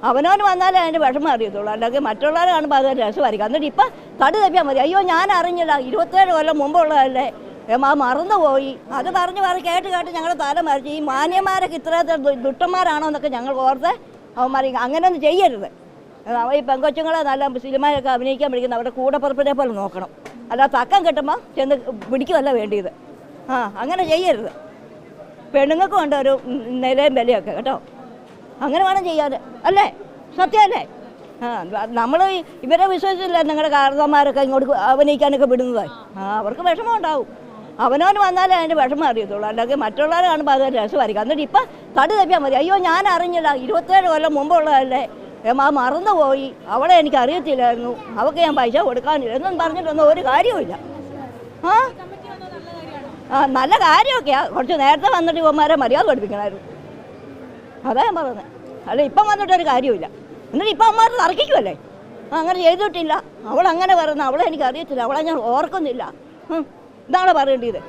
അവനവന് വന്നാലേ അതിൻ്റെ വിഷമം അറിയത്തുള്ളൂ, അല്ലെങ്കിൽ മറ്റുള്ളവരെ കാണുമ്പോൾ അത് രസമായിരിക്കും. എന്നിട്ട് ഇപ്പം തടി തപ്പിയാൽ മതി. അയ്യോ ഞാൻ അറിഞ്ഞില്ല, 27 കൊല്ലം മുമ്പുള്ളതല്ലേ, മറന്നുപോയി. അത് പറഞ്ഞ് കേട്ട് ഞങ്ങൾ തല മറിച്ച് ഈ മാന്യന്മാരൊക്കെ ഇത്ര ദുഷ്ടന്മാരാണോ എന്നൊക്കെ ഞങ്ങൾ ഓർത്ത് അവന്മാർ അങ്ങനെയൊന്നും ചെയ്യരുത്. ഈ പെങ്കൊച്ചുങ്ങളെ നല്ല സിനിമയൊക്കെ അഭിനയിക്കാൻ പഠിക്കുന്ന അവരുടെ കൂടപ്പുറപ്പിനെ പോലെ നോക്കണം. അല്ല തക്കം കിട്ടുമ്പോൾ ചെന്ന് പിടിക്കുമല്ല വേണ്ടിയത്. അങ്ങനെ ചെയ്യരുത്. പെണ്ണുങ്ങൾക്കും ഉണ്ട് ഒരു നിലയും വിലയൊക്കെ കേട്ടോ. അങ്ങനെ വേണം ചെയ്യാൻ, അല്ലേ? സത്യമല്ലേ? നമ്മൾ ഇവരെ വിശ്വസിച്ചില്ല നിങ്ങളുടെ കാരണന്മാരൊക്കെ ഇങ്ങോട്ട് അഭിനയിക്കാനൊക്കെ വിടുന്നത്. അവർക്ക് വിഷമം ഉണ്ടാവും. അവനവന് വന്നാലേ അതിൻ്റെ വിഷമം അറിയത്തുള്ളൂ, അല്ലെങ്കിൽ മറ്റുള്ളവരെ കാണുമ്പോൾ അത് രസമായിരിക്കും. എന്നിട്ട് ഇപ്പം തടി തപ്പിയാൽ മതി. അയ്യോ ഞാൻ അറിഞ്ഞില്ല, 27 കൊല്ലം മുമ്പുള്ളതല്ലേ, മറന്നുപോയി, അവളെ എനിക്ക് അറിയത്തില്ലായിരുന്നു, അവൾക്ക് ഞാൻ പൈസ കൊടുക്കാനില്ല എന്നും പറഞ്ഞിട്ടൊന്നും ഒരു കാര്യവുമില്ല. നല്ല കാര്യമൊക്കെയാണ്. കുറച്ച് നേരത്തെ വന്നിട്ട് ഇവന്മാരെ മര്യാദ പഠിപ്പിക്കണമായിരുന്നു. അതാ ഞാൻ പറയുന്നത്. അല്ല ഇപ്പം വന്നിട്ടൊരു കാര്യമില്ല. എന്നിട്ട് ഇപ്പം അമ്മമാർ തർക്കിക്കുമല്ലേ, അങ്ങനെ ചെയ്തിട്ടില്ല, അവളങ്ങനെ പറയുന്നത്, അവളെ എനിക്ക് അറിയത്തില്ല, അവളെ ഞാൻ ഓർക്കുന്നില്ല. ഇതാണ് പറയേണ്ടത്.